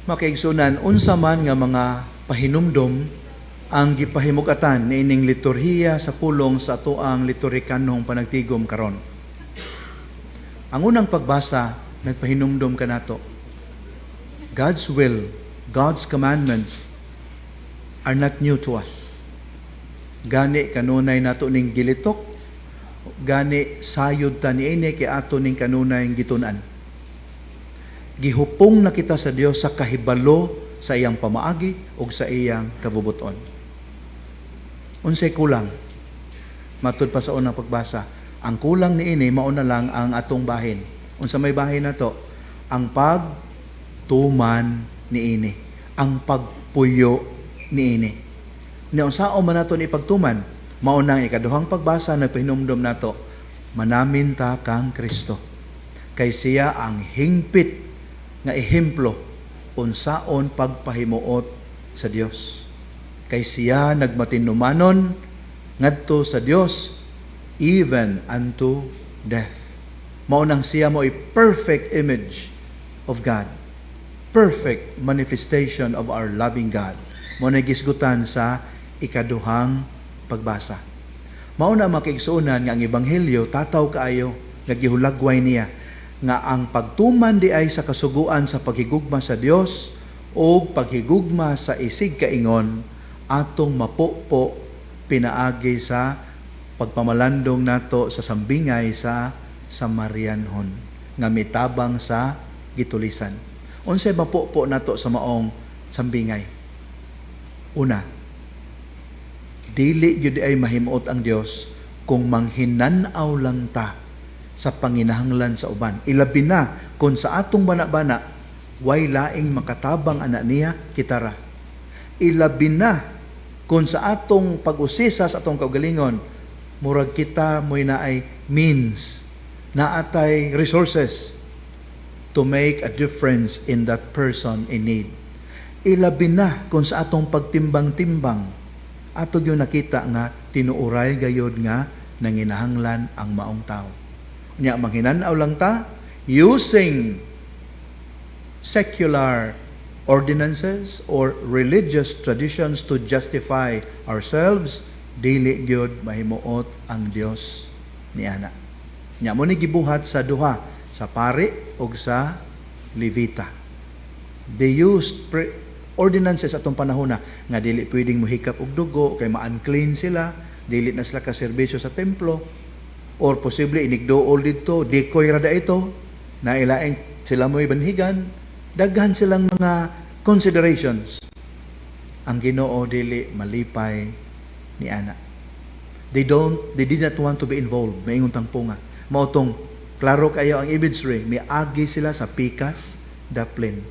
Makaigsunan, unsa man nga mga pahinumdom ang gipahimugatan niining liturhiya sa pulong sa atoang liturhikanong panagtigom karon. Ang unang pagbasa, nagpahinumdom ka nato. God's will, God's commandments are not new to us. Gani kanunay nato ning gilitok, gani sayod ta niini kay ato ning kanunay gitunan. Gihupong na kita sa Dios sa kahibalo sa iyang pamaagi o sa iyang kabubuton. Unsay kulang? Matud pa sa unang pagbasa, ang kulang niini mao na lang ang atong bahin. Unsa may bahin nato? Ang pagtuman niini, ang pagpuyo niini. Ni unsaon man nato ni pagtuman? Mao nang ikaduhang pagbasa nagpahinumdom nato, manamin ta kang Kristo. Kay siya ang hingpit nga ehemplo unsaon pagpahimuot sa Dios. Kay siya nagmatinumanon ngadto sa Dios even unto death. Mao nang siya mo a perfect image of God. Perfect manifestation of our loving God. Mao na gisgutan sa ikaduhang pagbasa. Mao na makiigsuonan nga ang ebanghelyo tataw kaayo nga gihulagway niya nga ang pagtuman di ay sa kasuguan sa paghigugma sa Dios o paghigugma sa isig kaingon atong mapupo pinaagi sa pagpamalandong nato sa sambingay sa Samarianhon nga mitabang sa gitulisan. Unsay mapupo nato sa maong sambingay? Una, dili gyud ay mahimuot ang Dios kung manghinanaw lang ta sa panginahanglan sa uban. Ilabi na kung sa atong bana-bana way laing makatabang ana niya kitara. Ilabi na kung sa atong pag-usisa sa atong kaugalingon murag kita moy naay means naatay resources to make a difference in that person in need. Ilabi na kung sa atong pagtimbang-timbang ato gyud nakita nga tinuuray gayod nga nanginahanglan ang maong tao. Nya manghinanaw lang ta using secular ordinances or religious traditions to justify ourselves, dili gyud mahimuot ang Dios niana. Nya mo ni gibuhat sa duha, sa pari ug sa levita. They used ordinances atong panahona nga dili pwedeng mohikap og dugo kay ma-unclean sila, dili na sila ka serbisyo sa templo. Or posible inigdool dito, decoy rada ito, na ilaing sila mo'y banhigan, daghan silang mga considerations. Ang Ginoo dili malipay ni ana. They did not want to be involved. Maingon tang punga. Mautong, klaro kayo ang imagery, may agi sila sa pikas, daplin.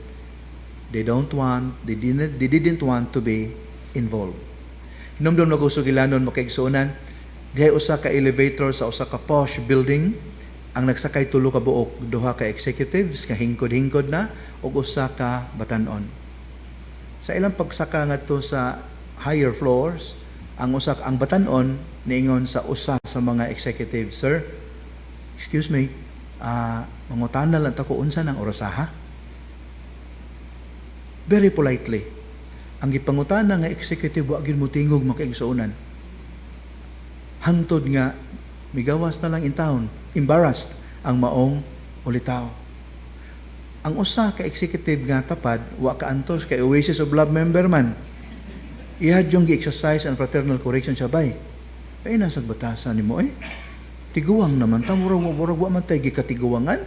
They didn't want to be involved. Hinumdum na gusto gilanon makaigsuonan, dihay usa ka elevator sa usa ka posh building, ang nagsakay tulo ka buok, duha ka executives nga hingkod-hingkod na ug usa ka batan-on. Sa ilang pagsaka ngadto sa higher floors, ang batan-on niingon sa usa sa mga executives, "Sir, excuse me, mangutana lang ta ko unsa nang orasaha?" Very politely. Ang gipangutana nga executive wa gyud mo tingog makaigsuonan. Hangtod nga migawas na lang in town, embarrassed ang maong ulitaw. Ang usa ka executive nga tapad wa ka antos kay Oasis of Love member man. Ihad yung gi-exercise and fraternal correction siya bay. Kay nasag batasan nimo tiguwang naman ta murag wa man tay gikatiguwangan.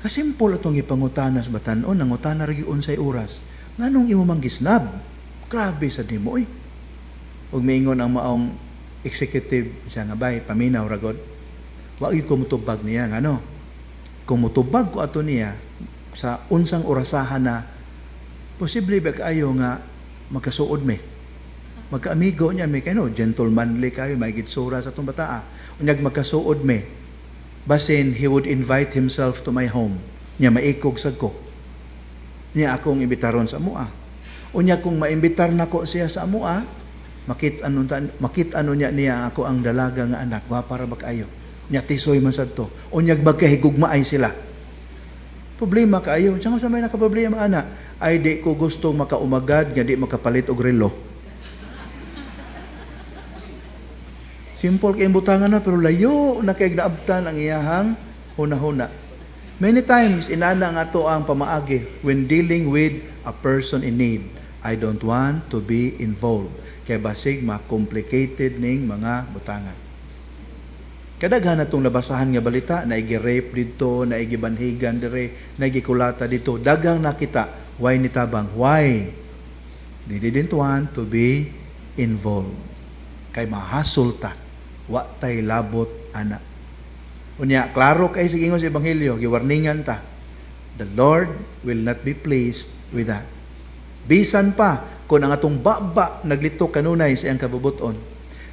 Kasimple atong ipangutana sa batan-on, nangutana ra gyud unsay oras. Nganong imo man gisnab? Grabe sa nimo Ug miingon ang maong executive siya nga bay paminaw ragod, wa gyud ko mutubag niya ngano kung mutubag ko ato niya sa unsang orasahan na posible ba kayo nga magkasuod me magkaamigo niya me kay no gentlemanly kayo may gitsura sa atong bataa unyag magkasuod me basin he would invite himself to my home niya maikog sad ko niya akong imbitaron sa mua unya kung maimbitar nako siya sa mua makit ano niya ako ang dalaga nga anak wa para ba kayo nya tisoy man sadto unyag bagkahigugmaay sila Problema kaayo. Saan sa may nakaproblema, ana? Ay, di ko gusto makaumagad, nga di makapalit og relo. Simple kayong butangan na, pero layo na kay naabtan ang iyahang huna-huna. Many times, inana nga to ang pamaagi when dealing with a person in need. I don't want to be involved. Kaya basig, ma-complicated ning mga butangan. Kadaghan na itong nabasahan nga balita, naigi-rape dito, naigi-banhigan dire, naigi-kulata dito. Dagang nakita, why nitabang? Why? They didn't want to be involved. Kay mahasol ta, wa tay labot ana. Unya, klaro kay sige sa Ebanghelyo, giwarningan ta. The Lord will not be pleased with that. Bisan pa, kung ang atong baba naglitok kanunay sa iyang kabubuton.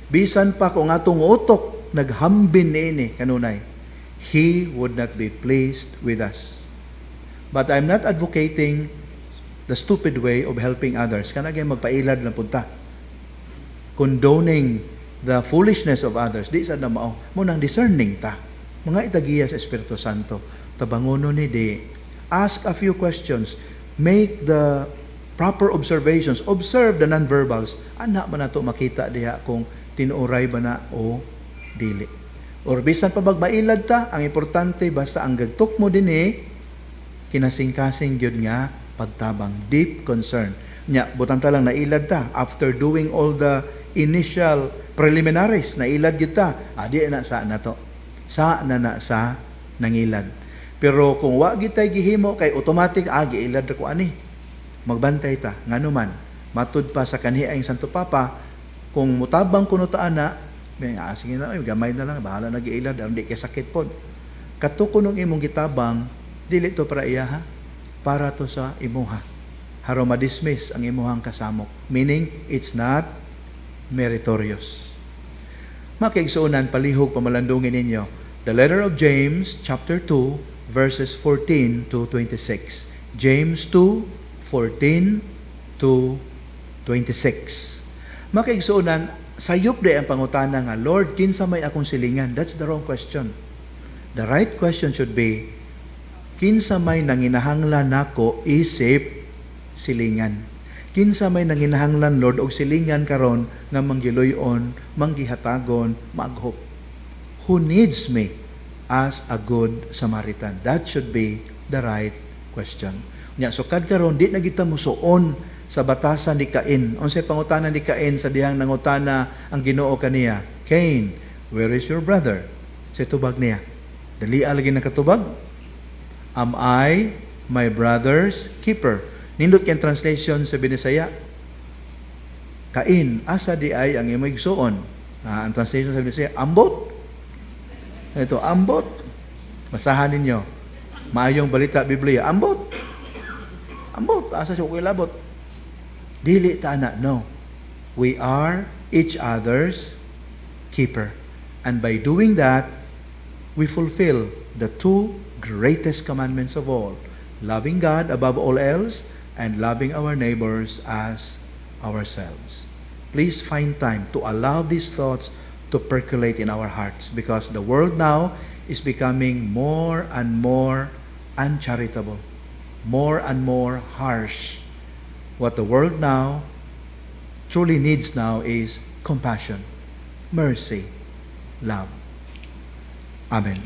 Bisan pa kung atong utok naghambin niini kanunay, He would not be pleased with us. But I'm not advocating the stupid way of helping others. Kanagay magpailad lang punta. Condoning the foolishness of others. Di sa na mao. Munang discerning ta. Mga itagiya sa Espiritu Santo. Tabangono ni di. Ask a few questions. Make the proper observations. Observe the nonverbals. Anak man na ito makita diha kung tinuray ba na o dili. Or bisan pa magmailad ta, ang importante basta ang gagtok mo din kinasing-kasing gyud nga pagtabang, deep concern. Nya, butang ta lang nailad ta after doing all the initial preliminaries, nailad gyud ta. Di na sa na to. Sa na sa nangilad. Pero kung wa gitay gihimo kay automatic giilad ko ani. Magbantay ta nganuman matud pa sa kanhi ang Santo Papa kung mutabang kuno ta ana. Sige na, gamay na lang, bahala nag-iilad, hindi kay sakit po. Katukunong imong gitabang, dili to para iya ha, para to sa imuha. Haro ma-dismiss ang imuhang kasamok. Meaning, it's not meritorious. Makiigsuunan, palihog, pamalandungin ninyo. The letter of James, chapter 2, verses 14 to 26. James 2, 14 to 26. Makiigsuunan, sayop day ang pangutana nga, Lord, kinsa may akong silingan? That's the wrong question. The right question should be, kinsa may nanginahanglan nako isip silingan? Kinsa may nanginahanglan, Lord, og silingan karon nga manggiloyon, manggihatagon, maghop? Who needs me as a good Samaritan? That should be the right question. Nya sukad karon di na kita musuon sa batasan ni Cain. Unsay pangutana ni Cain sa dihang nangutana ang Ginoo kaniya? Cain, where is your brother? Sa tubag niya. Dali lagi nakatubag. Am I my brother's keeper? Nindot yung translation sa Binisaya. Cain, asa di ay ang imong igsuon? Ang translation sa Binisaya, ambot. Ito, ambot. Basahan ninyo. Maayong balita Biblia. Ambot. Ambot. Asa siya ko ilabot. Dili ta na, no. We are each other's keeper. And by doing that, we fulfill the two greatest commandments of all. Loving God above all else and loving our neighbors as ourselves. Please find time to allow these thoughts to percolate in our hearts because the world now is becoming more and more uncharitable, more and more harsh. What the world now truly needs now is compassion, mercy, love. Amen.